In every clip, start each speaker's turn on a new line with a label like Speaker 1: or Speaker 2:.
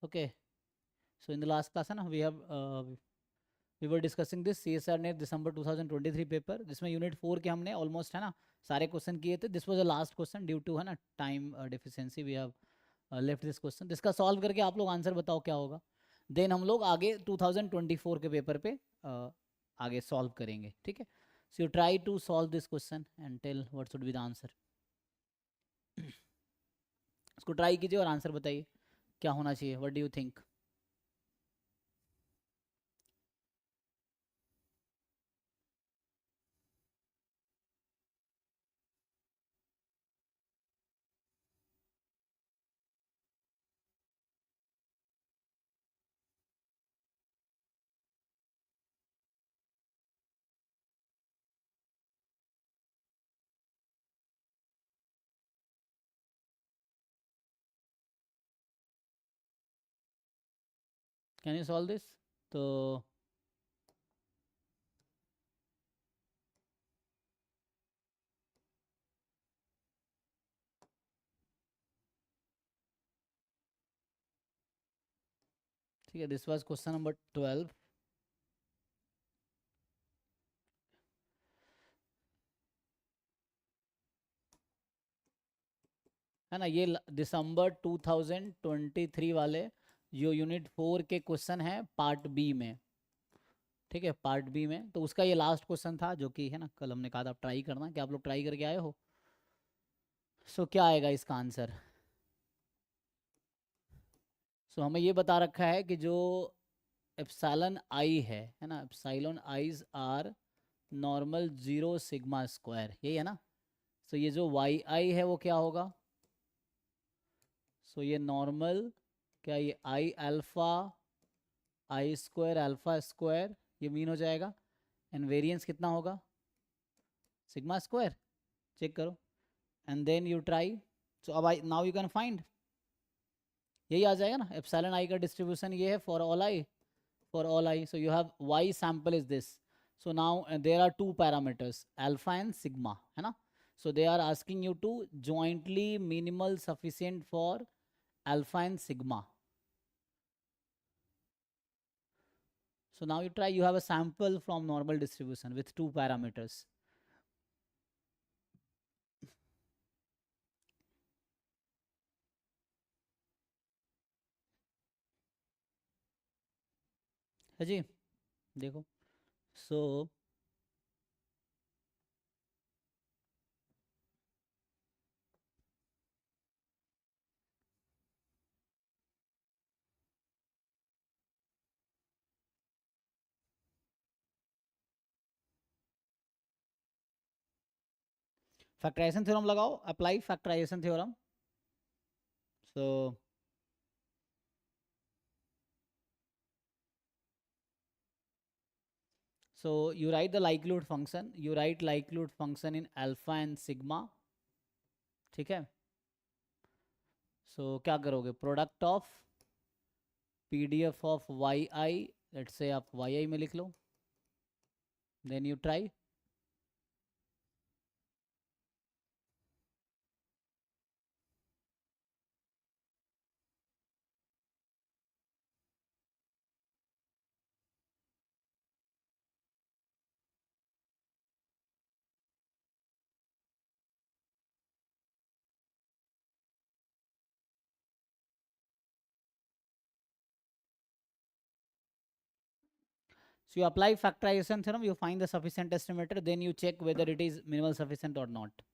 Speaker 1: Okay, so in the last class है ना we were discussing this CSR ने December 2023 paper, जिसमें unit 4 के हमने ऑलमोस्ट है ना सारे क्वेश्चन किए थे. This was the last question due to है ना time deficiency we have left this question. इसका सॉल्व करके आप लोग आंसर बताओ क्या होगा. देन हम लोग आगे 2024 के पेपर पे आगे सॉल्व करेंगे. ठीक है, so you try to solve this question and tell what should be the answer. इसको ट्राई कीजिए और आंसर बताइए क्या होना चाहिए. What do you think. Can you solve this. तो ठीक है, दिस वाज क्वेश्चन नंबर 12. है ना, ये दिसंबर 2023 वाले जो यूनिट 4 के क्वेश्चन हैं पार्ट बी में. ठीक है, पार्ट बी में तो उसका ये लास्ट क्वेश्चन था, जो कि है ना कल हमने कहा था आप ट्राई करना. क्या आप लोग ट्राई करके आए हो. सो क्या आएगा इसका आंसर. सो हमें ये बता रखा है कि जो एप्सिलॉन आई है ना, epsilon I's are normal 0 sigma square, यही है ना. सो ये जो वाई आई है वो क्या होगा. सो ये नॉर्मल क्या, ये आई अल्फा आई स्क्वायर अल्फा स्क्वायर ये मीन हो जाएगा. एंड वेरिएंस कितना होगा सिग्मा स्क्वायर. चेक करो एंड देन यू ट्राई. सो अब I now you can find, यही आ जाएगा ना. एप्सिलॉन आई का डिस्ट्रीब्यूशन ये है for all I, for all I. So you have Y sample is this. So now there are two parameters alpha and sigma, है ना. So they are asking you to jointly minimal sufficient for alpha and sigma. So now you try, you have a sample from normal distribution with two parameters. है जी, देखो. So factorization theorem लगाओ, apply factorisation theorem. So you write the likelihood function, you write likelihood function in alpha and sigma. ठीक है. क्या करोगे, product of PDF of Y I, let's say आप Y I में लिख लो. Then you try. So you apply factorization theorem, you find the sufficient estimator, then you check whether it is minimal sufficient or not.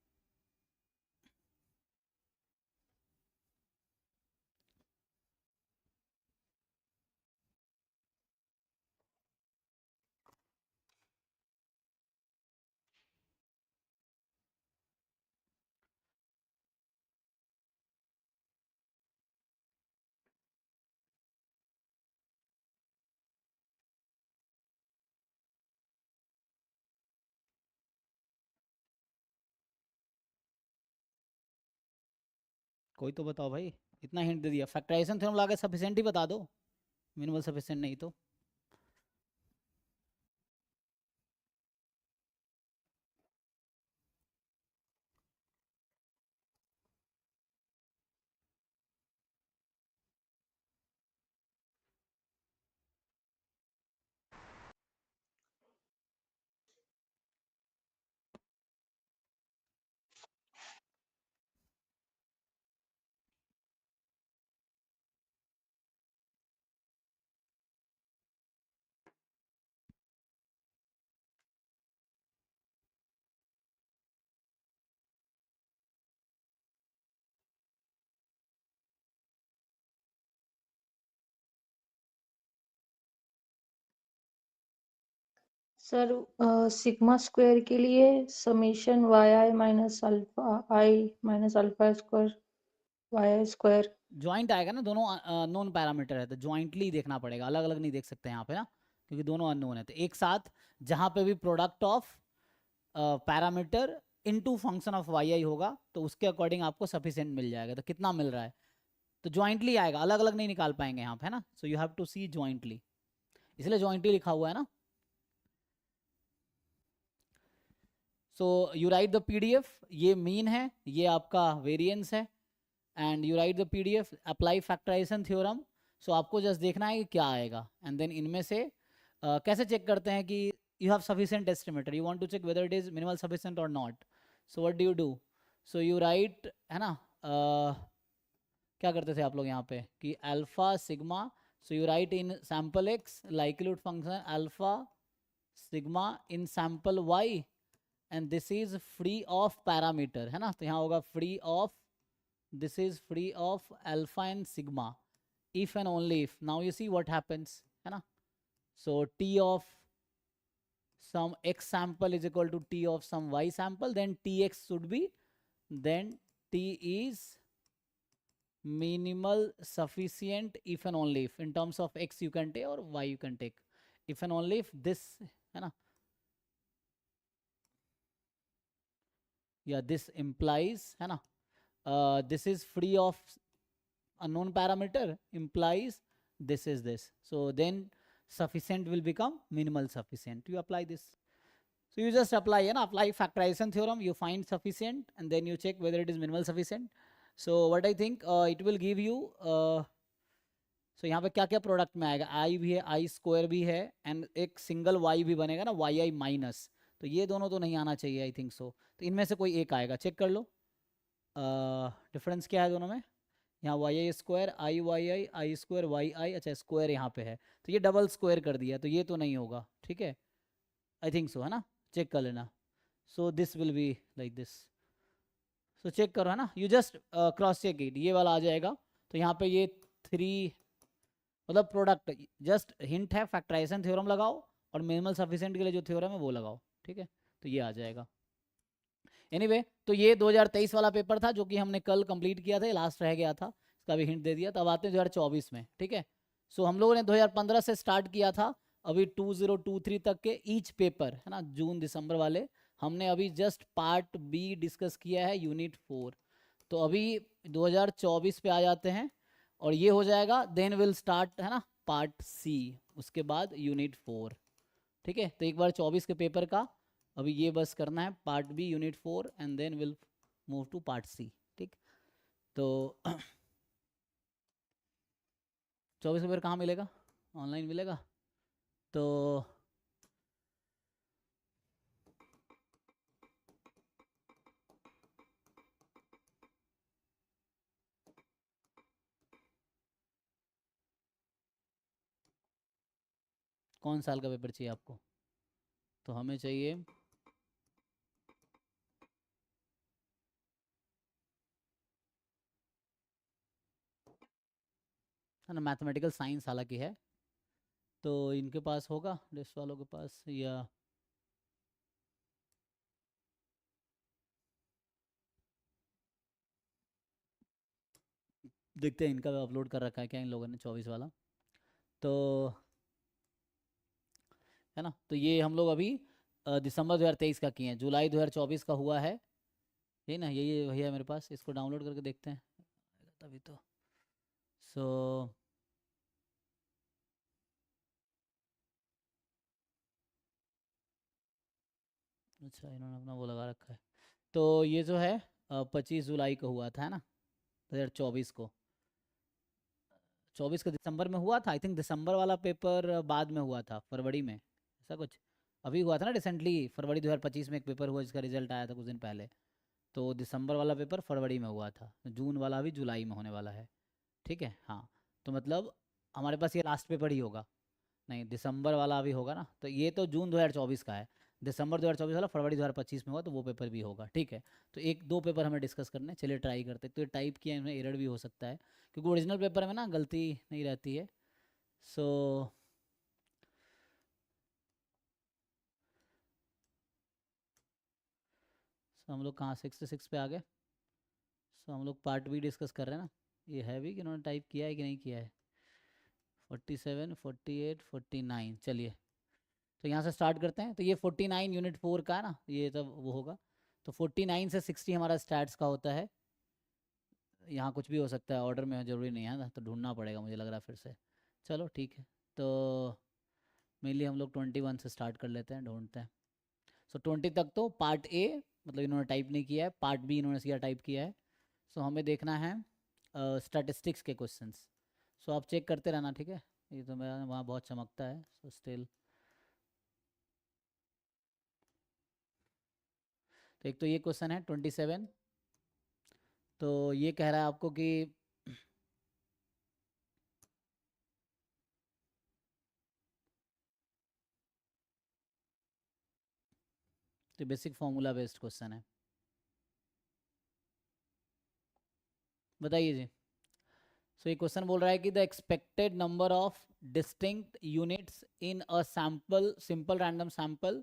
Speaker 1: कोई तो बताओ भाई, इतना hint दे दिया. फैक्टराइजेशन थ्योरम लगा सफिशिएंट ही बता दो, मिनिमल सफिशिएंट नहीं तो.
Speaker 2: सर सिग्मा स्क्वायर के लिए summation Y I minus alpha square Y square.
Speaker 1: Joint आएगा ना, दोनों अननोन पैरामीटर है तो ज्वाइंटली देखना पड़ेगा, अलग अलग नहीं देख सकते यहाँ पे ना, क्योंकि दोनों अननोन है। तो एक साथ जहाँ पे भी product of parameter into function of Y I होगा तो उसके अकॉर्डिंग आपको सफिशिएंट मिल जाएगा। तो कितना मिल रहा है, तो ज्वाइंटली आएगा, अलग अलग नहीं निकाल पाएंगे यहाँ पे, है ना। So you have to see jointly, इसलिए ज्वाइंटली लिखा हुआ है ना। So you write the PDF, ये मीन है, ये आपका वेरिएंस है, and you write the PDF apply factorisation theorem. सो आपको जस्ट देखना है कि क्या आएगा, एंड देन इनमें से कैसे चेक करते हैं कि you have sufficient estimator, you want to check whether it is minimal sufficient और not. So what do you do, so you write, है ना, क्या करते थे आप लोग यहाँ पे कि alpha sigma, so you write in sample X likelihood function alpha sigma in sample Y, and this is free of parameter, है ना। तो यहाँ होगा free of, this is free of alpha and sigma if and only if, now you see what happens, है ना। So t of some x sample is equal to t of some y sample, then tx should be, then t is minimal sufficient if and only if, in terms of x you can take or y you can take, if and only if this, है ना, yeah, this implies, है ना, this is free of unknown parameter implies this is this, so then sufficient will become minimal sufficient, you apply this. So you just apply, है ना, apply factorization theorem, you find sufficient and then you check whether it is minimal sufficient. So what I think it will give you, so यहाँ पे क्या क्या product में आएगा, आई भी है, आई स्क्वायर भी है, एंड एक सिंगल वाई भी बनेगा ना, वाई आई माइनस, तो ये दोनों तो नहीं आना चाहिए आई थिंक सो, तो इनमें से कोई एक आएगा, चेक कर लो डिफरेंस क्या है दोनों में। यहाँ वाई आई स्क्वायर आई वाई आई स्क्वायर वाई आई, अच्छा स्क्वायर यहाँ पे है तो ये डबल स्क्वायर कर दिया, तो ये तो नहीं होगा, ठीक है, आई थिंक सो, है ना, चेक कर लेना। So this will be like this, so check करो, है ना, you just cross check it, ये वाला आ जाएगा। तो यहाँ पे ये थ्री, मतलब प्रोडक्ट, जस्ट हिंट है, फैक्टराइजेशन थ्योरम लगाओ और मिनिमल सफिशिएंट के लिए जो थ्योरम है वो लगाओ, ठीक है, तो ये आ जाएगा। एनीवे तो ये 2023 वाला पेपर था जो कि हमने कल कंप्लीट किया था, लास्ट रह गया था, इसका भी हिंट दे दिया। तो अब आते हैं 2024 में, ठीक है। सो हम लोगों ने 2015 से स्टार्ट किया था, अभी 2023 तक के ईच पेपर, है ना, जून दिसंबर वाले, हमने अभी जस्ट पार्ट बी डिस्कस किया है, यूनिट 4। तो अभी 2024 पे आ जाते हैं और ये हो जाएगा, देन विल स्टार्ट, है ना, पार्ट सी, उसके बाद यूनिट 4, ठीक है। तो एक बार 24 के पेपर का अभी ये बस करना है, part B unit 4, and then will move to part C, ठीक। तो 24 पेपर कहाँ मिलेगा, ऑनलाइन मिलेगा। तो कौन साल का पेपर चाहिए आपको, तो हमें चाहिए है ना, मैथमेटिकल साइंस हालांकि है, तो इनके पास होगा डिस्ट वालों के पास, या देखते हैं इनका अपलोड कर रखा है क्या इन लोगों ने 24 वाला, तो है ना। तो ये हम लोग अभी दिसंबर 2023 का किए हैं, जुलाई 2024 का हुआ है, यही ना, यही भैया मेरे पास, इसको डाउनलोड करके देखते हैं तभी तो। सो अच्छा, इन्होंने अपना वो लगा रखा है। तो ये जो है 25 जुलाई को हुआ था, है ना, 2024 को, 24 का दिसंबर में हुआ था, आई थिंक दिसंबर वाला पेपर बाद में हुआ था, फरवरी में, ऐसा कुछ। अभी हुआ था ना रिसेंटली, फरवरी 2025 में एक पेपर हुआ जिसका रिजल्ट आया था कुछ दिन पहले, तो दिसंबर वाला पेपर फरवरी में हुआ था, जून वाला अभी जुलाई में होने वाला है, ठीक है। हाँ, तो मतलब हमारे पास ये लास्ट पेपर ही होगा, नहीं दिसंबर वाला अभी होगा ना, तो ये तो जून 2024 का है, दिसंबर 2024 वाला फरवरी 2025 में हुआ, तो वो पेपर भी होगा, ठीक है। तो एक दो पेपर हमें डिस्कस करने हैं, चलिए ट्राई करते हैं। तो ये टाइप किया इनमें एरर भी हो सकता है, क्योंकि ओरिजिनल पेपर में ना गलती नहीं रहती है। सो हम लोग कहाँ 66 पे आ गए। सो हम लोग पार्ट बी डिस्कस कर रहे हैं ना। ये है भी कि उन्होंने टाइप किया है कि नहीं किया है। 47, 48, 49, चलिए तो यहाँ से स्टार्ट करते हैं। तो ये 49 यूनिट 4 का है ना, ये तब वो होगा। तो 49 से 60 हमारा स्टैट्स का होता है। यहाँ कुछ भी हो सकता है, ऑर्डर में ज़रूरी नहीं है ना, तो ढूंढना पड़ेगा मुझे लग रहा है फिर से। चलो ठीक है, तो मेनली हम लोग 21 से स्टार्ट कर लेते हैं, ढूंढते हैं। सो 20 तक तो पार्ट ए मतलब इन्होंने टाइप नहीं किया है, पार्ट बी इन्होंने सीधा टाइप किया है। सो हमें देखना है स्टैटिस्टिक्स के क्वेश्चंस। सो आप चेक करते रहना, ठीक है। ये तो मेरा वहाँ बहुत चमकता है, सो स्टिल। तो एक तो ये क्वेश्चन है 27। तो ये कह रहा है आपको कि तो बेसिक फॉर्मूला बेस्ड क्वेश्चन है, बताइए जी। सो ये क्वेश्चन बोल रहा है कि the expected number of distinct units in a sample simple random sample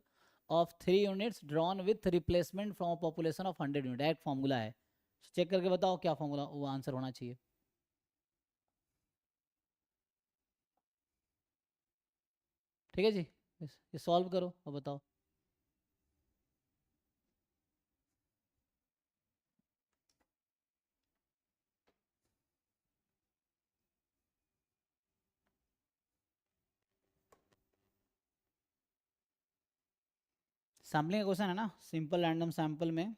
Speaker 1: of 3 units drawn with replacement from a population of 100 unit. Direct formula है, चेक करके बताओ क्या फॉर्मूला वो आंसर होना चाहिए। ठीक है जी, ये सॉल्व करो और बताओ। सैम्पलिंग का क्वेश्चन है ना, सिंपल रैंडम सैंपल में।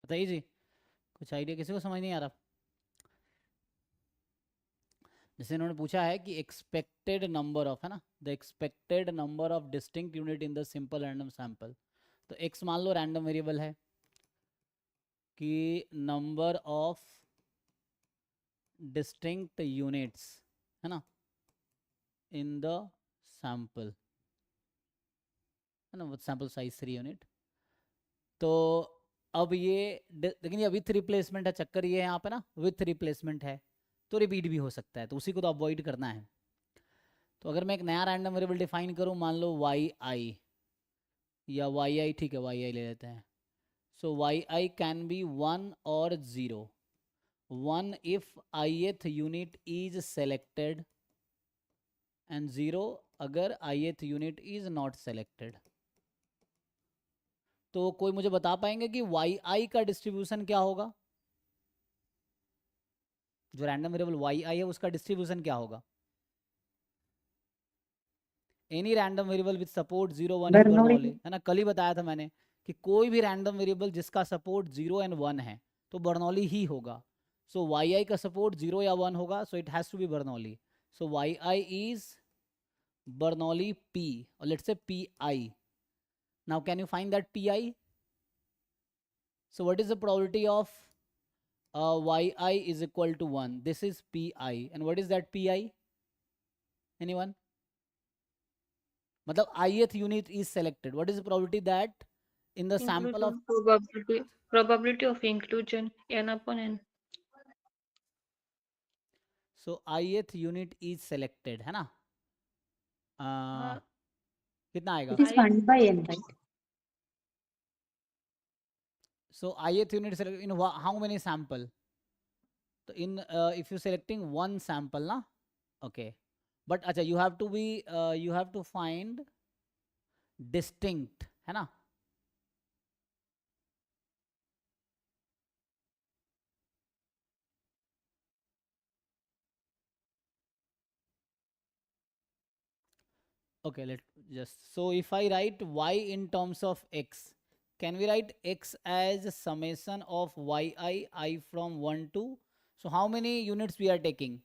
Speaker 1: बताइए जी, कुछ आइडिया किसी को समझ नहीं आ रहा। जैसे इन्होंने पूछा है कि एक्सपेक्टेड नंबर ऑफ, है ना, the expected number of distinct unit in the simple random sample. तो एक्स मान लो रैंडम वेरिएबल है कि नंबर ऑफ डिस्टिंक्ट यूनिट्स, है ना, in the sample, है ना, sample size 3 यूनिट। तो अब ये लेकिन ये विथ रिप्लेसमेंट है, चक्कर ये है यहाँ पे ना, विथ रिप्लेसमेंट है तो रिपीट भी हो सकता है, तो उसी को तो अवॉइड करना है। तो अगर मैं एक नया रैंडम वेरिएबल डिफाइन करूँ, मान लो वाई आई या वाई आई, ठीक है वाई आई ले लेते हैं। सो वाई आई कैन बी 1 और 0, 1 if ith unit is selected and 0 अगर ith unit is not selected। तो कोई मुझे बता पाएंगे कि वाई आई का डिस्ट्रीब्यूशन क्या होगा? जो रैंडम वेरिएबल वाई आई है उसका डिस्ट्रीब्यूशन क्या होगा? Any random variable with support 0 1 is Bernoulli, है ना, कल ही बताया था मैंने कि कोई भी रैंडम वेरिएबल जिसका सपोर्ट 0 एंड 1 है तो बर्नौली ही होगा। सो वाई आई का सपोर्ट 0 या 1 होगा, so it has to be Bernoulli. So Y I is Bernoulli P, और let's say P I. Now can you find that P I? So what is the probability of yi is equal to 1? This is pi, and what is that pi? Anyone? मतलब ith unit is selected. What is the probability that in the sample of
Speaker 2: probability of inclusion n upon n.
Speaker 1: so ith unit is selected, है ना? कितना आएगा?
Speaker 2: It is 1 by n, right?
Speaker 1: So ith unit select in how many sample? So in if you selecting one sample ना, okay, but अच्छा you have to be you have to find distinct, है ना? Okay, let just, so if I write y in terms of x, can we write x as summation of yi from 1 to, so how many units we are taking,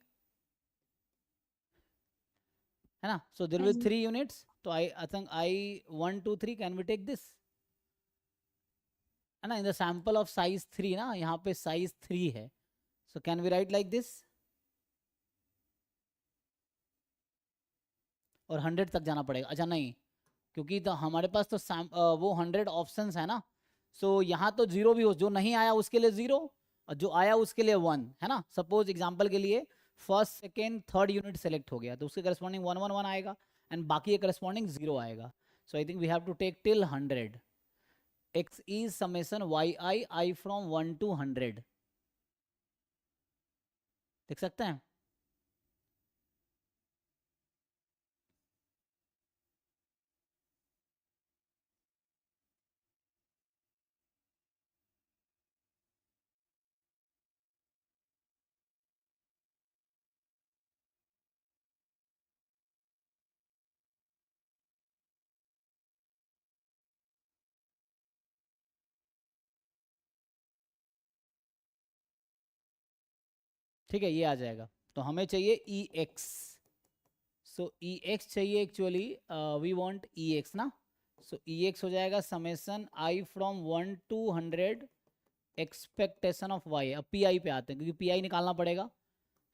Speaker 1: है ना? So there will be 3 units, so I think I 1 2 3, can we take this, है ना, in the sample of size 3 ना, यहाँ पे size 3 है, so can we write like this, और 100 तक जाना पड़ेगा? अच्छा नहीं, क्योंकि तो हमारे पास तो वो 100 ऑप्शंस है ना, सो यहाँ तो 0 भी हो, जो नहीं आया उसके लिए 0 और जो आया उसके लिए 1, है ना। सपोज एग्जांपल के लिए first second third unit select हो गया तो उसके करस्पॉन्डिंग 1 1 1 आएगा एंड बाकी के करस्पॉन्डिंग 0 आएगा। So I think we have to take till 100। x is summation yi I from 1 to 100, देख सकते हैं। ठीक है, ये आ जाएगा। तो हमें चाहिए E X, so E X चाहिए actually, we want E X ना। सो ई एक्स हो जाएगा summation I from 1 to 100 expectation of Y. अब पी आई पे आते हैं क्योंकि पी आई निकालना पड़ेगा,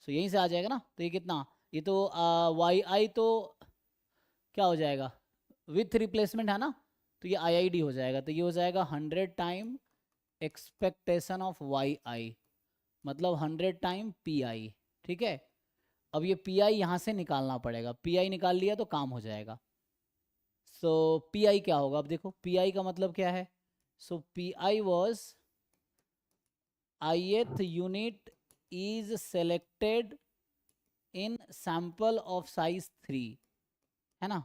Speaker 1: सो यहीं से आ जाएगा ना। तो ये कितना, ये तो वाई आई तो क्या हो जाएगा, विथ रिप्लेसमेंट है ना, तो ये आई आई डी हो जाएगा। तो ये हो जाएगा 100 टाइम एक्सपेक्टेशन ऑफ वाई आई, मतलब 100 टाइम पी आई। ठीक है, अब ये पी आई यहाँ से निकालना पड़ेगा, पी आई निकाल लिया तो काम हो जाएगा। सो पी आई क्या होगा, अब देखो पी आई का मतलब क्या है। So P I was ith unit is selected in sample of size 3, है ना।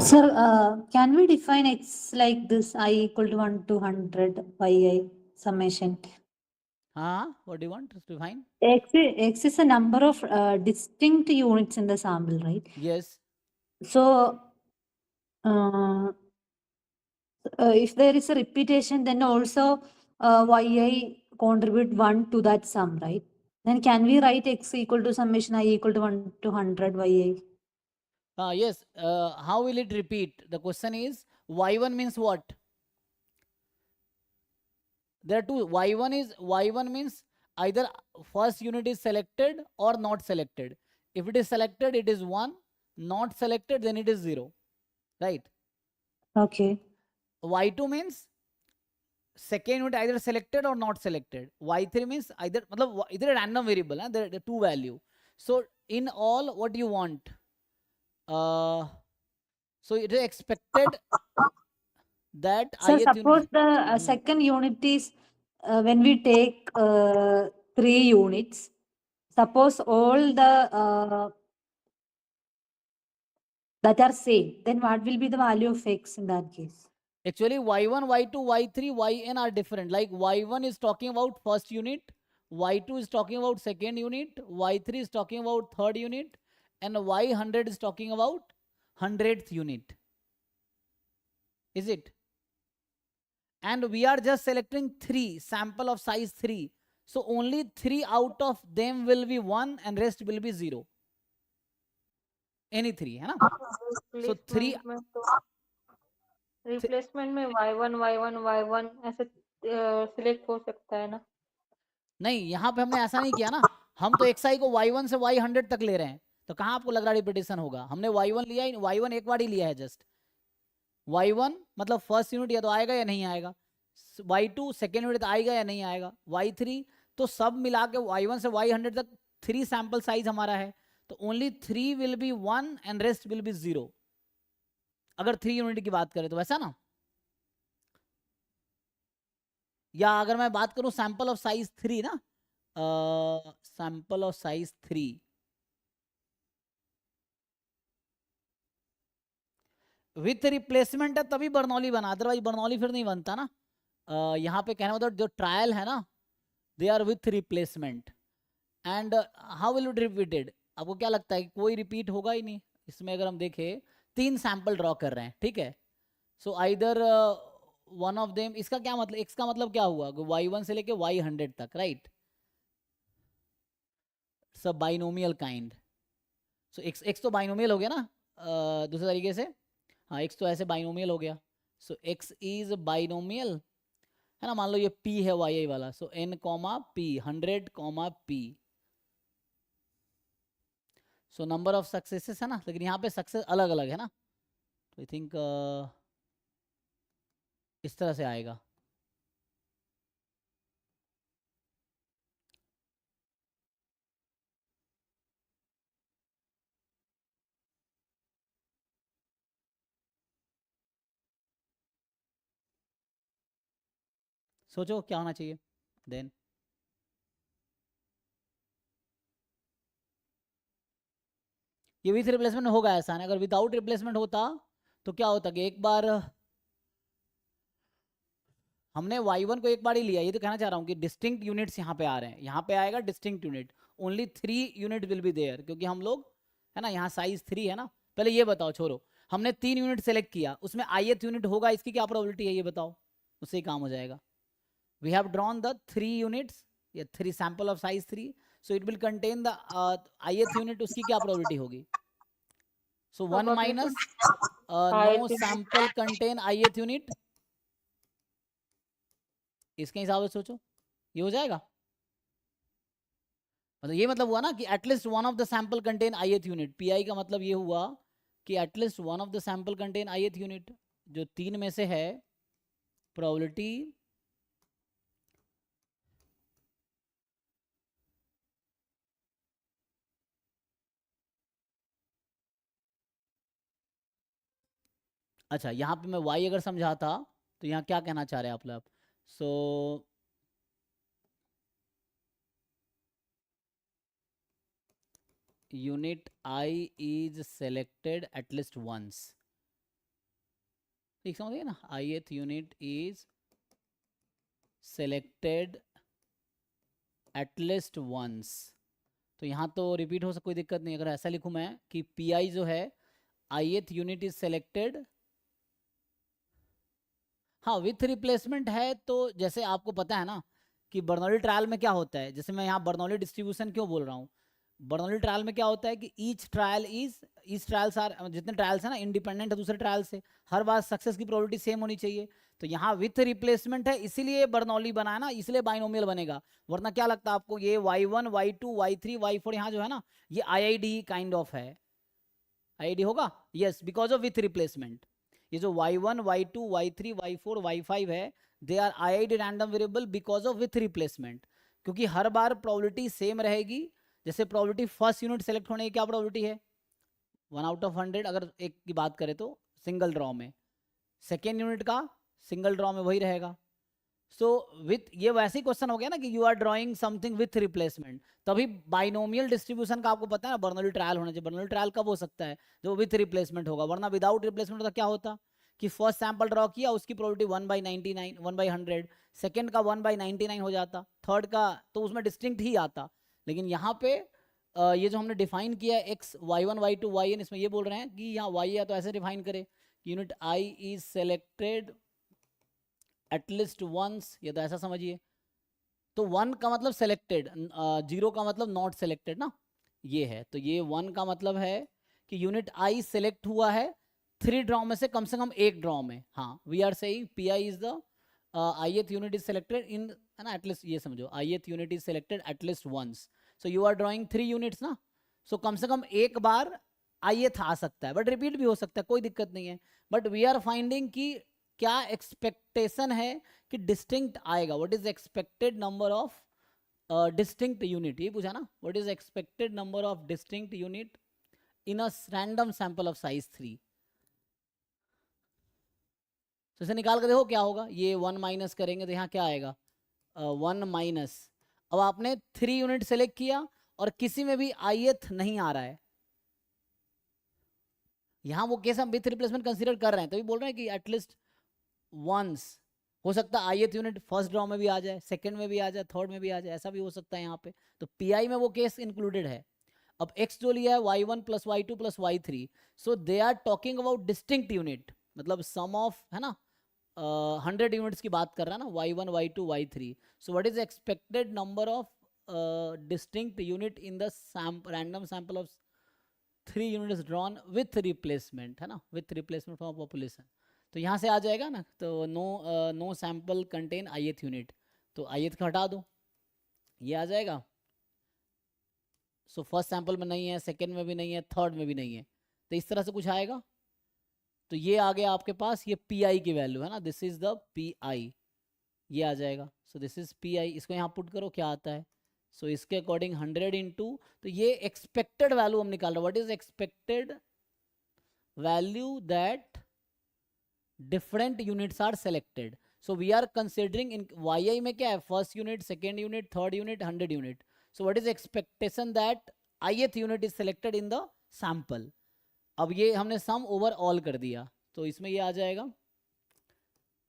Speaker 2: Sir, can we define x like this, I equal to 1 to 100 yi summation?
Speaker 1: हाँ, what do you want to define?
Speaker 2: X is a number of distinct units in the sample, right?
Speaker 1: Yes.
Speaker 2: So, if there is a repetition, then also yi contribute 1 to that sum, right? Then can we write x equal to summation I equal to 1 to 100 yi?
Speaker 1: Yes. How will it repeat? The question is y1 means what? there are two. Y1 means either first unit is selected or not selected. If it is selected, it is 1. Not selected, then it is 0. Right?
Speaker 2: Okay.
Speaker 1: Y2 means second unit either selected or not selected. Y3 means either a random variable. There are two value. So in all, what do you want? So it is expected that
Speaker 2: So
Speaker 1: ith
Speaker 2: suppose
Speaker 1: unit.
Speaker 2: the second unit is when we take 3 units, suppose all the that are same, then what will be the value of x in that case?
Speaker 1: Actually, y1, y2, y3, yn are different. Like y1 is talking about first unit, y2 is talking about second unit, y3 is talking about third unit, and y100 is talking about 100th unit. Is it? And we are just selecting 3, sample of size 3. So only 3 out of them will be 1 and rest will be 0. Any 3, है ना? So 3
Speaker 3: replacement में y1 ऐसे select हो सकता है ना?
Speaker 1: नहीं, यहाँ पे हमने ऐसा नहीं किया ना. हम तो xi को y1 से y100 तक ले रहे हैं. तो कहाँ आपको लग रहा है रिपीटेशन होगा? हमने y1 लिया, y1 एक बार ही लिया है जस्ट. y1 मतलब फर्स्ट यूनिट या तो आएगा या नहीं आएगा. y2 सेकेंड यूनिट आएगा या नहीं आएगा. y3 तो सब मिला के y1 से y100 तक 3 सैंपल साइज हमारा है. तो only 3 will be 1 and rest will be 0. अगर 3 यूनिट की बात करें तो वैसा ना. या अगर मैं बात करूं सैंपल ऑफ साइज 3 ना, sample of size 3 with replacement है तभी बर्नौली बना, अदरवाइज बर्नौली फिर नहीं बनता ना. यहाँ पे कहने मतलब जो ट्रायल है ना, they are with replacement. And how will it repeated? आपको क्या लगता है कि कोई रिपीट होगा ही नहीं इसमें? अगर हम देखें 3 सैंपल ड्रॉ कर रहे हैं, ठीक है. So either one of them, इसका क्या मतलब, x का मतलब क्या हुआ? y1 से लेके y100 तक, राइट? सब बाइनोमियल काइंड. सो x तो बाइनोमियल हो गया ना दूसरे तरीके से. हाँ, x तो ऐसे बाइनोमियल हो गया. सो x इज बाइनोमियल है ना. मान लो ये p है yi वाला. सो n comma p, 100 comma p. So number of successes है ना, लेकिन यहाँ पे सक्सेस अलग अलग है ना. तो आई थिंक इस तरह से आएगा. सोचो क्या होना चाहिए देन. ये विथ रिप्लेसमेंट होगा ऐसा ना. अगर विदाउट रिप्लेसमेंट होता तो क्या होता कि एक बार हमने y1 को एक बार ही लिया. ये तो कहना चाह रहा हूँ कि डिस्टिंक्ट यूनिट्स यहाँ पे आ रहे हैं. यहाँ पे आएगा distinct unit. Only 3 unit will be there, क्योंकि हम लोग है ना, यहाँ साइज 3 है ना. पहले ये बताओ, छोड़ो, हमने 3 यूनिट सेलेक्ट किया, उसमें ith यूनिट होगा, इसकी क्या प्रोबेबिलिटी है ये बताओ. उससे ही काम हो जाएगा. We have drawn the 3 units या 3 sample of size 3. So it will contain the ith unit. उसकी क्या प्रोबेबिलिटी होगी? So 1 minus no sample contain ith unit. इसके हिसाब से सोचो, ये हो जाएगा. मतलब ये मतलब हुआ ना कि at least one of the sample contain ith unit. P का मतलब ये हुआ कि at least one of the sample contain ith unit. जो 3 में से है प्रोबेबिलिटी अच्छा, यहाँ पे मैं y अगर समझाता तो यहाँ क्या कहना चाह रहे हैं आप लोग? सो unit I is selected at least once. ठीक समझिए ना, ith unit is selected at least once. तो यहाँ तो रिपीट हो सकता, कोई दिक्कत नहीं. अगर ऐसा लिखूं मैं कि pi जो है ith unit is selected, हाँ विथ रिप्लेसमेंट है. तो जैसे आपको पता है ना कि बर्नौली ट्रायल में क्या होता है, जैसे मैं यहाँ बर्नौली डिस्ट्रीब्यूशन क्यों बोल रहा हूँ, बर्नौली ट्रायल में क्या होता है कि ईच ट्रायल्स आर, जितने ट्रायल्स है ना इंडिपेंडेंट है दूसरे ट्रायल से, हर बार सक्सेस की प्रोबेबिलिटी सेम होनी चाहिए। तो यहाँ विथ रिप्लेसमेंट है, इसीलिए बर्नौली बना है ना, इसलिए बाइनोमियल बनेगा। वरना क्या लगता है आपको, ये y1 y2 y3 y4 यहाँ जो है ना, ये IID काइंड ऑफ है, IID होगा, yes, because of with replacement. ये जो y1 y2 y3 y4 y5 है, they are IID random variable because of with replacement, क्योंकि हर बार प्रोबेबिलिटी सेम रहेगी। जैसे प्रोबेबिलिटी फर्स्ट यूनिट सेलेक्ट होने की क्या प्रोबेबिलिटी है, 1 आउट ऑफ 100 अगर एक की बात करें तो सिंगल ड्रॉ में, सेकेंड यूनिट का सिंगल ड्रॉ में वही रहेगा। सो विथ, ये वैसे ही क्वेश्चन हो गया ना कि you are drawing something with replacement, तभी बाइनोमियल डिस्ट्रीब्यूशन का आपको पता है ना, बर्नौली ट्रायल होना चाहिए। बर्नौली ट्रायल कब हो सकता है, जो विथ रिप्लेसमेंट होगा, वरना विदाउट रिप्लेसमेंट होता क्या होता कि फर्स्ट सैंपल ड्रॉ किया, उसकी प्रोबेबिलिटी 1/99 1/100, सेकेंड का 1/99 हो जाता, थर्ड का तो उसमें डिस्टिंक्ट ही आता। लेकिन यहाँ पे ये जो हमने डिफाइन किया है x y1 y2 yn, इसमें ये बोल रहे हैं कि यहाँ y है तो ऐसे डिफाइन करे, unit i is selected at least once, ये तो ऐसा समझिए। तो 1 का मतलब सेलेक्टेड, 0 का मतलब नॉट सेलेक्टेड ना, ये है। तो ये 1 का मतलब है कि यूनिट i सेलेक्ट हुआ है 3 ड्रॉ में से कम एक ड्रॉ में। हाँ, we are saying pi is the ith unit is selected in, है ना, एटलीस्ट, ये समझो ith unit is selected at least once. So you are drawing 3 units ना, सो कम से कम एक बार ith आ सकता है, बट रिपीट भी हो सकता है, कोई दिक्कत नहीं है। बट वी आर फाइंडिंग कि क्या एक्सपेक्टेशन है कि डिस्टिंक्ट आएगा, what is expected number of distinct unit, ये पूछा ना, what is expected number of distinct unit in a random sample of size 3। तो इसे निकाल कर देखो क्या होगा, ये 1 माइनस करेंगे तो यहाँ क्या आएगा, 1 माइनस, अब आपने 3 यूनिट सेलेक्ट किया और किसी में भी ith नहीं आ रहा है, यहाँ वो केस हम विथ रिप्लेसमेंट कंसीडर कर रहे हैं, तभी बोल रहे हैं कि एटलीस्ट वंस, हो सकता है ith यूनिट फर्स्ट ड्रॉ में भी आ जाए, सेकंड में भी आ जाए, थर्ड में भी आ जाए, ऐसा भी हो सकता है यहाँ पे। तो pi में वो केस इंक्लूडेड है। अब x जो लिया है y1 plus y2 plus y3, so they are talking about distinct unit, मतलब सम ऑफ, है ना, 100 यूनिट्स की बात कर रहा है ना, y1 y2 y3। So what is expected number of distinct unit in the random sample of 3 units drawn with replacement, है ना, विथ रिप्लेसमेंट फ्रॉम पॉपुलेशन। तो यहाँ से आ जाएगा ना, तो no sample contain ith unit, तो ith का हटा दो, ये आ जाएगा। सो फर्स्ट सैंपल में नहीं है, सेकेंड में भी नहीं है, थर्ड में भी नहीं है, तो इस तरह से कुछ आएगा। तो ये आ गया आपके पास, ये pi की वैल्यू है ना, दिस इज द pi, ये आ जाएगा। सो दिस इज pi, इसको यहाँ पुट करो क्या आता है, सो इसके अकॉर्डिंग 100 इंटू, तो ये एक्सपेक्टेड वैल्यू हम निकाल रहे हैं, what is expected value that different units are selected. So we are considering in yi में क्या है, first unit, second unit, third unit, 100 unit. So what is expectation that ith unit is selected in the sample. अब ये हमने सम over all कर दिया, तो इसमें ये आ जाएगा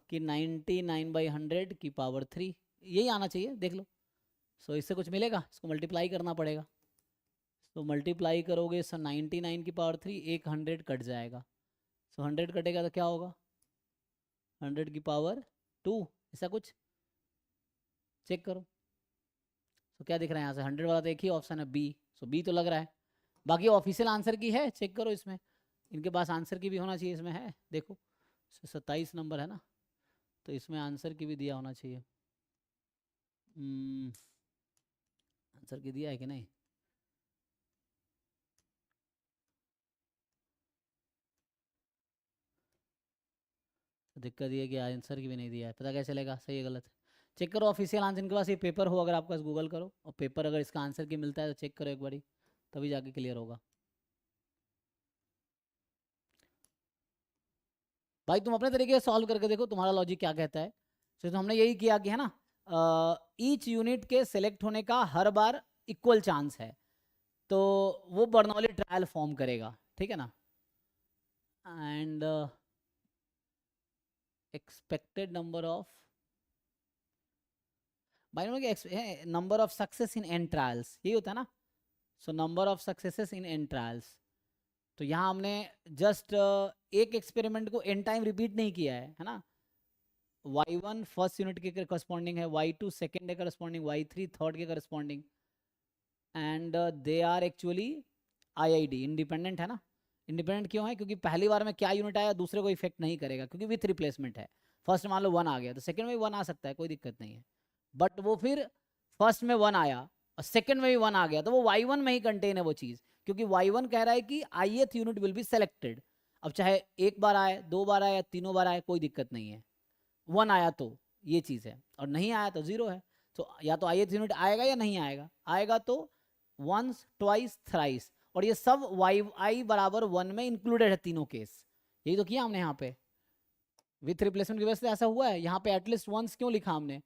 Speaker 1: कि 99/100 की पावर 3, यही आना चाहिए, देख लो। सो इससे कुछ मिलेगा, इसको मल्टीप्लाई करना पड़ेगा। तो मल्टीप्लाई करोगे, सो 99 की पावर 3, एक 100 कट जाएगा, सो 100 कटेगा तो क्या होगा, 100 की पावर 2, ऐसा कुछ चेक करो। तो क्या दिख रहा है यहाँ से, 100 वाला तो एक ही ऑप्शन है बी, सो बी तो लग रहा है। बाकी ऑफिशियल आंसर की है, चेक करो इसमें, इनके पास आंसर की भी होना चाहिए, इसमें है देखो, 27 नंबर है ना, तो इसमें आंसर की भी दिया होना चाहिए। आंसर की दिया है कि नहीं, दिक्कत ये कि आंसर की भी नहीं दिया है, पता कैसे चलेगा सही है गलत है। चेक करो ऑफिशियल आंसर, इनके पास ये पेपर हो, अगर आपके पास गूगल करो, और पेपर अगर इसका आंसर की मिलता है तो चेक करो एक बारी, तभी जाके क्लियर होगा। भाई तुम अपने तरीके से सॉल्व करके देखो, तुम्हारा लॉजिक क्या कहता है। तो हमने यही किया कि, है ना, ईच यूनिट के सेलेक्ट होने का हर बार इक्वल चांस है, तो वो बर्नौली ट्रायल फॉर्म करेगा, ठीक है ना। And expected number of, number of success in an trials, यही होता है ना। So number of successes in an trials, तो यहाँ हमने जस्ट एक एक्सपेरिमेंट को एन टाइम रिपीट नहीं किया है ना। y1 फर्स्ट यूनिट के करस्पॉन्डिंग है, y2 सेकेंड के करस्पॉन्डिंग, y3 थर्ड के corresponding, and they are actually IID, independent है ना। इंडिपेंडेंट क्यों है? क्योंकि पहली बार में क्या यूनिट आया दूसरे को इफेक्ट नहीं करेगा, क्योंकि विथ रिप्लेसमेंट है। फर्स्ट मान लो 1 आ गया तो सेकंड में भी 1 आ सकता है, कोई दिक्कत नहीं है। बट वो फिर फर्स्ट में 1 आया और सेकंड में भी 1 आ गया तो वो y1 में ही कंटेन है वो चीज़, क्योंकि y1 कह रहा है कि ith unit will be selected. अब चाहे एक बार आए, 2 बार आए, 3 बार आए, कोई दिक्कत नहीं है। 1 आया तो ये चीज़ है, और नहीं आया तो 0 है। तो या तो ith यूनिट आएगा या नहीं आएगा। आएगा तो वंस, ट्वाइस, थ्राइस, और ये सब y बराबर 1 में इंक्लूडेड है, तीनों केस। यही तो किया हमने यहाँ पे विथ रिप्लेसमेंट की वजह से ऐसा हुआ है। यहाँ पे एटलीस्ट वंस क्यों लिखा हमने?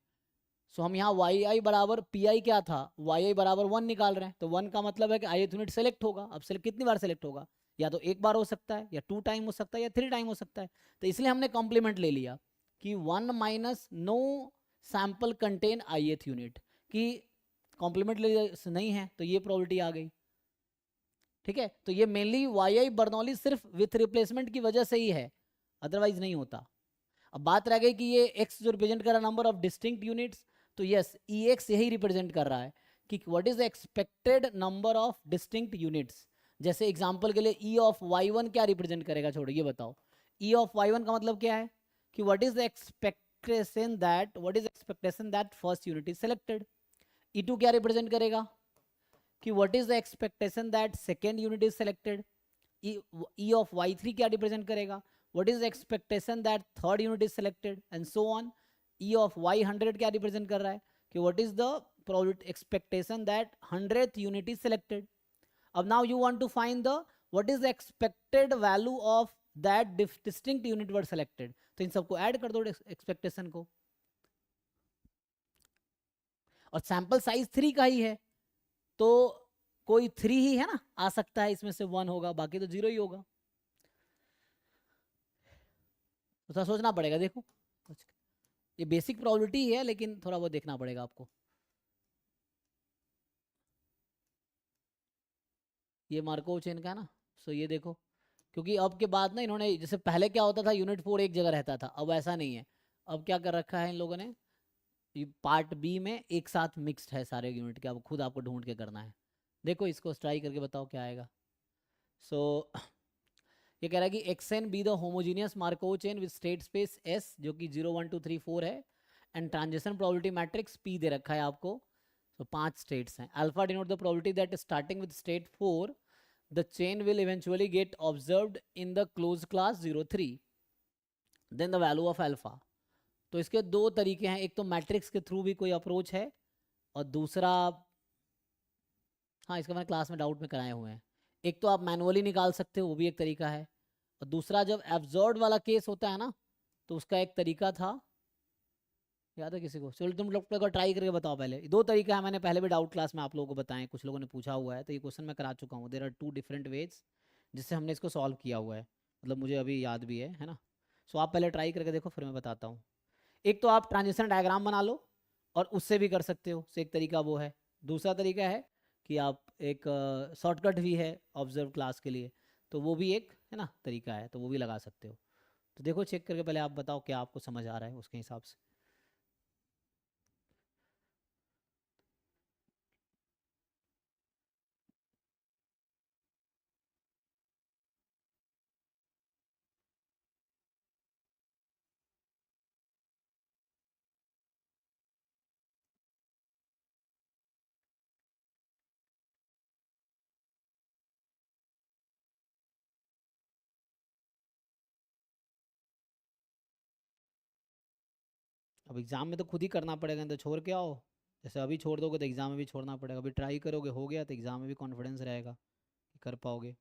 Speaker 1: सो हम यहाँ yi बराबर pi क्या था, yi बराबर 1 निकाल रहे हैं, तो 1 का मतलब है कि ith यूनिट सेलेक्ट होगा। अब सेलेक्ट कितनी बार सेलेक्ट होगा? या तो एक बार हो सकता है, या 2 टाइम हो सकता है, या 3 टाइम हो सकता है। तो इसलिए हमने कॉम्प्लीमेंट ले लिया कि 1 minus no sample contain ith unit, कि कॉम्प्लीमेंट नहीं है तो ये प्रॉपर्टी आ गई। ठीक है, तो ये मेनली yi बर्नौली सिर्फ विथ रिप्लेसमेंट की वजह से ही है, अदरवाइज नहीं होता। अब बात रह गई कि ये x जो रिप्रेजेंट कर रहा है नंबर ऑफ डिस्टिंक्ट यूनिट्स, तो यस ex यही रिप्रेजेंट कर रहा है कि what is the expected number of distinct units. जैसे एग्जांपल के लिए e ऑफ y1 क्या रिप्रेजेंट करेगा, छोड़ो ये बताओ। e ऑफ y1 का मतलब क्या है कि what is the expectation that first unit is selected. e2 क्या रिप्रेजेंट करेगा कि what is the expectation that second unit is selected. e of y3 क्या रिप्रेजेंट करेगा, what is the expectation that third unit is selected, and so on। e of y100 क्या represent कर रहा है कि what is the expectation that 100th unit is selected। अब now you want to find the what is the expected value of that distinct unit were selected। तो इन सबको add कर दो एक्सपेक्टेशन को, और सैंपल साइज 3 का ही है तो कोई 3 ही है ना आ सकता है, इसमें से 1 होगा, बाकी तो 0 ही होगा। तो थोड़ा सोचना पड़ेगा। देखो ये बेसिक प्रोबेबिलिटी है, लेकिन थोड़ा बहुत देखना पड़ेगा आपको। ये मार्कोव चेन का है ना, सो ये देखो, क्योंकि अब के बाद ना इन्होंने, जैसे पहले क्या होता था यूनिट 4 एक जगह रहता था, अब ऐसा नहीं है। अब क्या कर रखा है इन लोगों ने, पार्ट बी में एक साथ मिक्स्ड है सारे यूनिट के, अब खुद आपको ढूंढ के करना है। देखो इसको ट्राई करके बताओ क्या आएगा। सो ये कह रहा है कि X N be the homogeneous Markov chain with state space S, जो कि 0 1 2 3 4 है, and transition probability matrix P दे रखा है आपको। तो 5 स्टेट्स हैं। Alpha denote the probability that starting with state 4 the chain will eventually get observed in the close class 03, then the value of alpha. तो इसके दो तरीके हैं, एक तो मैट्रिक्स के थ्रू भी कोई अप्रोच है, और दूसरा, हाँ इसका मैंने क्लास में डाउट में कराए हुए हैं। एक तो आप मैनुअली निकाल सकते हो, वो भी एक तरीका है, और दूसरा जब एब्जॉर्ब वाला केस होता है ना, तो उसका एक तरीका था, याद है किसी को? चलो तुम लोग को ट्राई करके बताओ। पहले दो तरीका है, मैंने पहले भी डाउट क्लास में आप लोगों को बताएं, कुछ लोगों ने पूछा हुआ है, तो ये क्वेश्चन मैं करा चुका हूँ। देयर आर 2 डिफरेंट वेज जिससे हमने इसको सॉल्व किया हुआ है, मतलब मुझे अभी याद भी है ना। सो आप पहले ट्राई करके देखो, फिर मैं बताता हूँ। एक तो आप ट्रांजिशन डायग्राम बना लो, और उससे भी कर सकते हो, एक तरीका वो है। दूसरा तरीका है कि आप एक शॉर्टकट भी है ऑब्जर्व क्लास के लिए, तो वो भी एक है ना तरीका है, तो वो भी लगा सकते हो। तो देखो चेक करके पहले आप बताओ क्या आपको समझ आ रहा है, उसके हिसाब से। अब एग्जाम में तो खुद ही करना पड़ेगा, नहीं तो छोड़ के आओ। जैसे अभी छोड़ दोगे तो एग्जाम में भी छोड़ना पड़ेगा। अभी ट्राई करोगे, हो गया तो एग्जाम में भी कॉन्फिडेंस रहेगा कि कर पाओगे।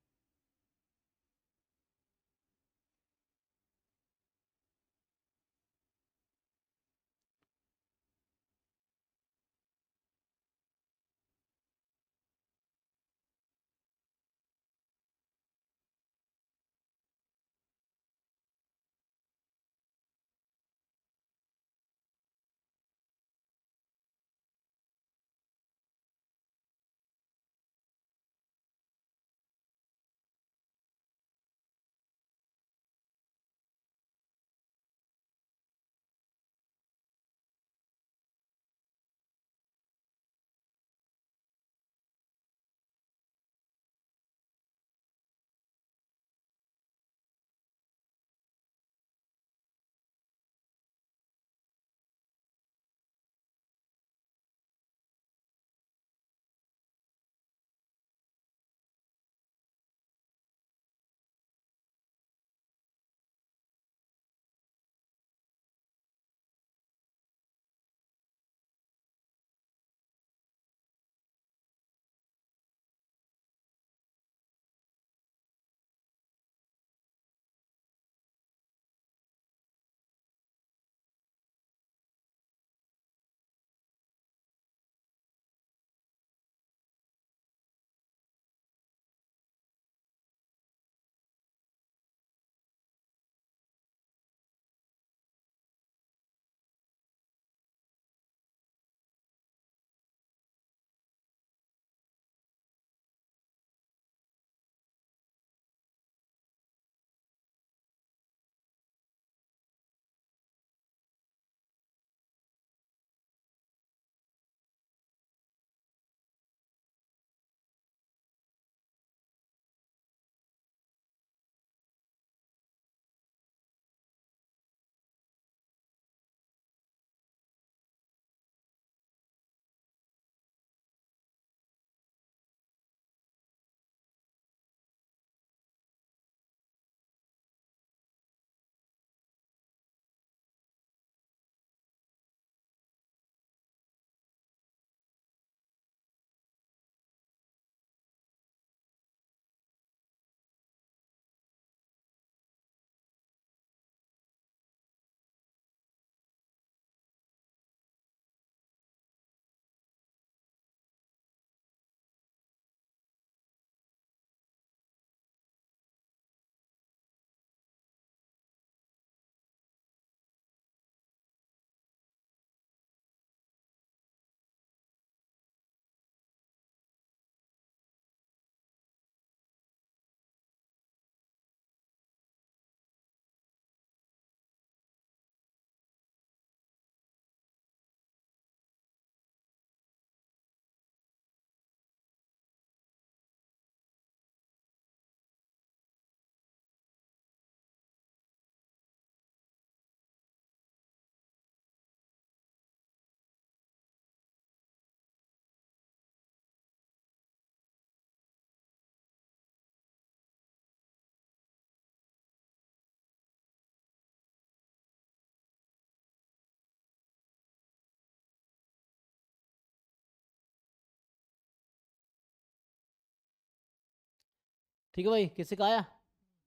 Speaker 1: ठीक है भाई, किसी का आया?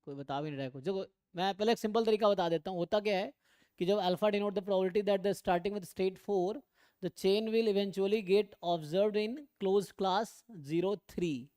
Speaker 1: कोई बता भी नहीं रहा है कुछ। देखो मैं पहले एक सिंपल तरीका बता देता हूँ। होता क्या है कि जब alpha denote the probability that the starting with state 4 the chain will eventually get observed in close class 03।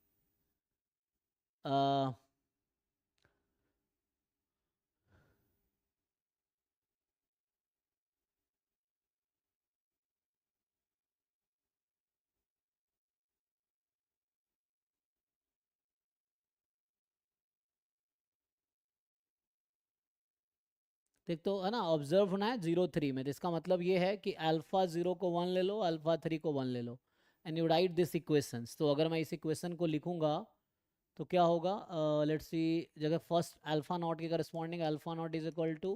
Speaker 1: देख तो है ना, ऑब्जर्व होना है 03 में, तो इसका मतलब ये है कि अल्फा 0 को 1 ले लो, अल्फा 3 को 1 ले लो, and you write this equations. तो अगर मैं इस इक्वेशन को लिखूंगा तो क्या होगा, लेट्स सी, जगह फर्स्ट अल्फा नॉट के corresponding alpha naught is equal to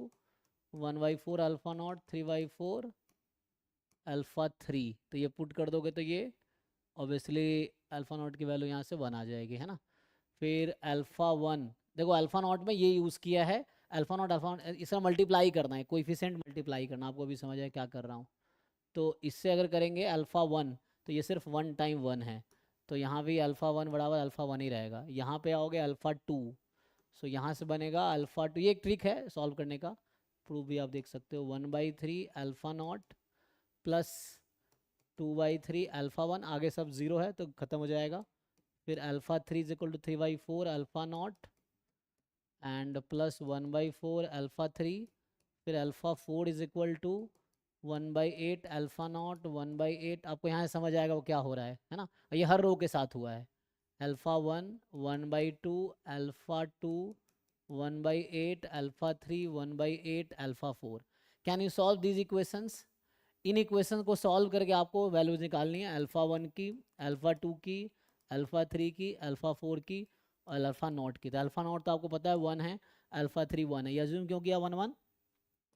Speaker 1: 1/4 alpha naught 3/4 alpha 3, तो ये पुट कर दोगे तो ये ऑब्वियसली अल्फा नॉट की वैल्यू यहाँ से 1 आ जाएगी, है ना। फिर अल्फा 1, देखो अल्फा नॉट में ये यूज़ किया है, अल्फा नॉट इसका मल्टीप्लाई करना है, कोएफिशिएंट मल्टीप्लाई करना, आपको अभी समझ आया क्या कर रहा हूँ। तो इससे अगर करेंगे अल्फा 1, तो ये सिर्फ 1 टाइम 1 है, तो यहाँ भी अल्फा 1 बराबर अल्फा 1 ही रहेगा। यहाँ पे आओगे अल्फा 2, सो यहाँ से बनेगा अल्फा 2। ये एक ट्रिक है सॉल्व करने का, प्रूफ भी आप देख सकते हो। 1/3 अल्फा नॉट प्लस 2/3 अल्फा 1, आगे सब 0 है तो ख़त्म हो जाएगा। फिर alpha 3 is equal to 3/4 alpha naught and plus 1/4 alpha 3। फिर alpha 4 is equal to 1/8 alpha naught 1/8। आपको यहाँ से समझ आएगा वो क्या हो रहा है ना। और ये हर रो के साथ हुआ है। Alpha 1 1/2 alpha 2 1/8 alpha 3 1/8 alpha 4। Can you solve these equations? In equation को सॉल्व करके आपको वैल्यूज निकालनी है, अल्फा 1 की, अल्फा 2 की, अल्फा 3 की, अल्फा 4 की और अल्फा नॉट की। तो अल्फा नॉट तो आपको पता है 1 है, अल्फा 3 1 है। ये अज्यूम क्यों किया 1 1?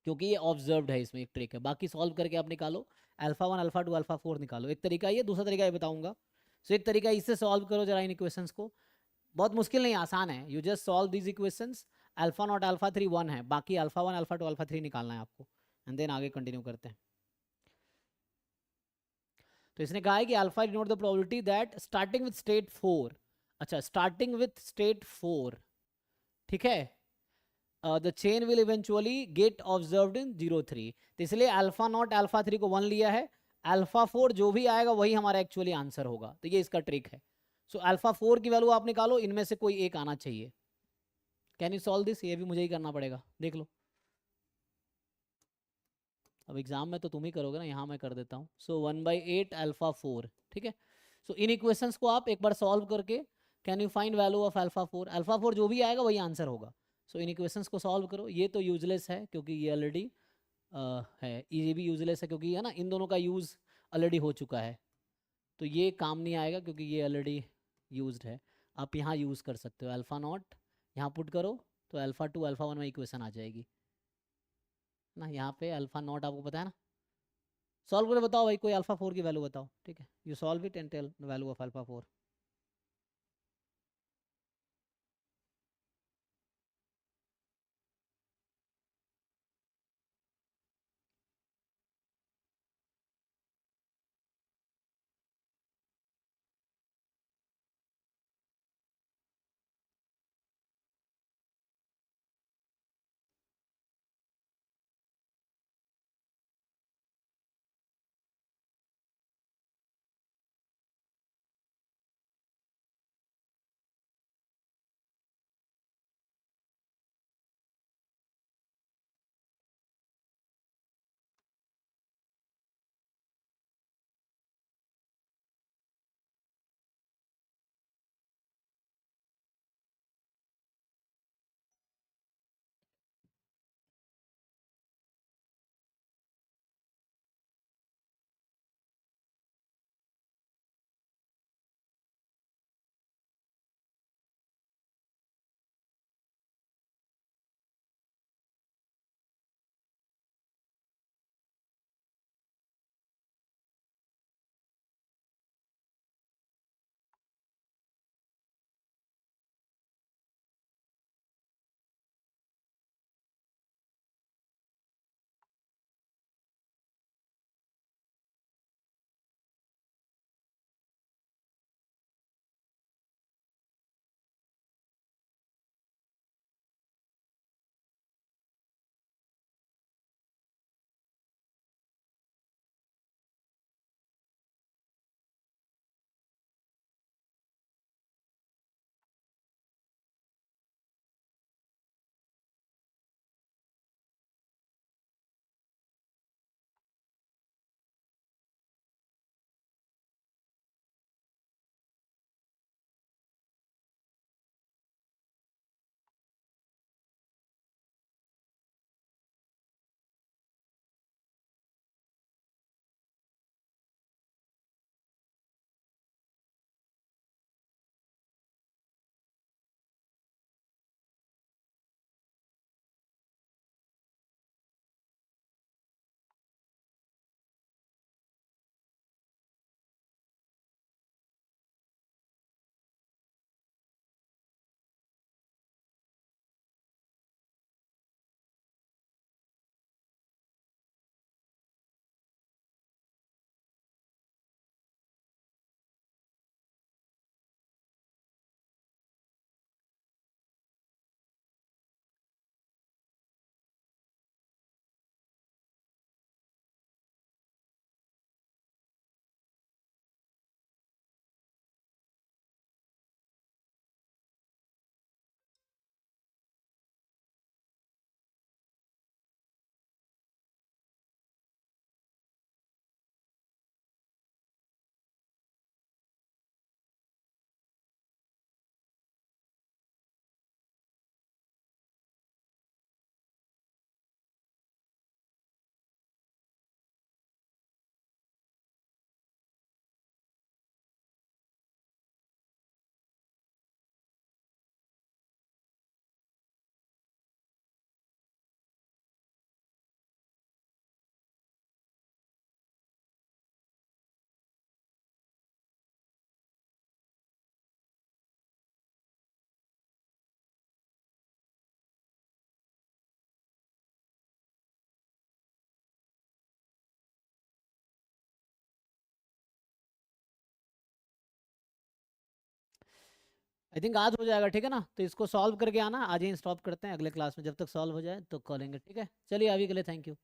Speaker 1: क्योंकि ये ऑब्जर्व्ड है, इसमें एक ट्रिक है। बाकी सॉल्व करके आप निकालो, अल्फा 1 अल्फा 2 अल्फा 4 निकालो। एक तरीका ये, दूसरा तरीका ये बताऊंगा। सो एक तरीका इससे सॉल्व करो जरा इन इक्वेशंस को, बहुत मुश्किल नहीं, आसान है। You just solve these equations. Alpha not alpha 3 1 है, बाकी अल्फा 1 अल्फा 2 अल्फा 3 निकालना है आपको, एंड देन आगे कंटिन्यू करते हैं। तो इसने कहा है कि alpha denote the probability that starting with state 4, अच्छा स्टार्टिंग विथ स्टेट 4, ठीक है, the chain will eventually get observed इन 03। तो इसलिए अल्फा नॉट अल्फा 3 को 1 लिया है, अल्फा 4 जो भी आएगा वही हमारा एक्चुअली आंसर होगा। तो ये इसका ट्रिक है। सो अल्फा 4 की वैल्यू आप निकालो, इनमें से कोई एक आना चाहिए। Can you solve this? ये भी मुझे ही करना पड़ेगा, देख लो। अब एग्जाम में तो तुम ही करोगे ना, यहाँ मैं कर देता हूँ। सो 1/8 अल्फा 4, ठीक है। सो इन इक्वेशंस को आप एक बार सॉल्व करके can you find value of alpha 4, alpha 4 जो भी आएगा वही आंसर होगा। सो इन इक्वेशंस को सॉल्व करो। ये तो यूजलेस है क्योंकि ये ऑलरेडी है, ये भी यूजलेस है क्योंकि है ना, इन दोनों का यूज़ ऑलरेडी हो चुका है, तो ये काम नहीं आएगा क्योंकि ये ऑलरेडी यूज्ड है। आप यहाँ यूज़ कर सकते हो, अल्फा नॉट यहाँ पुट करो तो अल्फा 2 अल्फा 1 में इक्वेशन आ जाएगी ना। यहाँ पे अल्फा नॉट आपको पता है ना, सॉल्व करके बताओ भाई, कोई अल्फा 4 की वैल्यू बताओ, ठीक है। You solve it and tell the value of alpha 4। I think आज हो जाएगा, ठीक है ना? तो इसको सॉल्व करके आना, आज ही स्टॉप करते हैं, अगले क्लास में जब तक सॉल्व हो जाए तो करेंगे, ठीक है? चलिए अभी के लिए थैंक यू।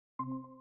Speaker 1: है।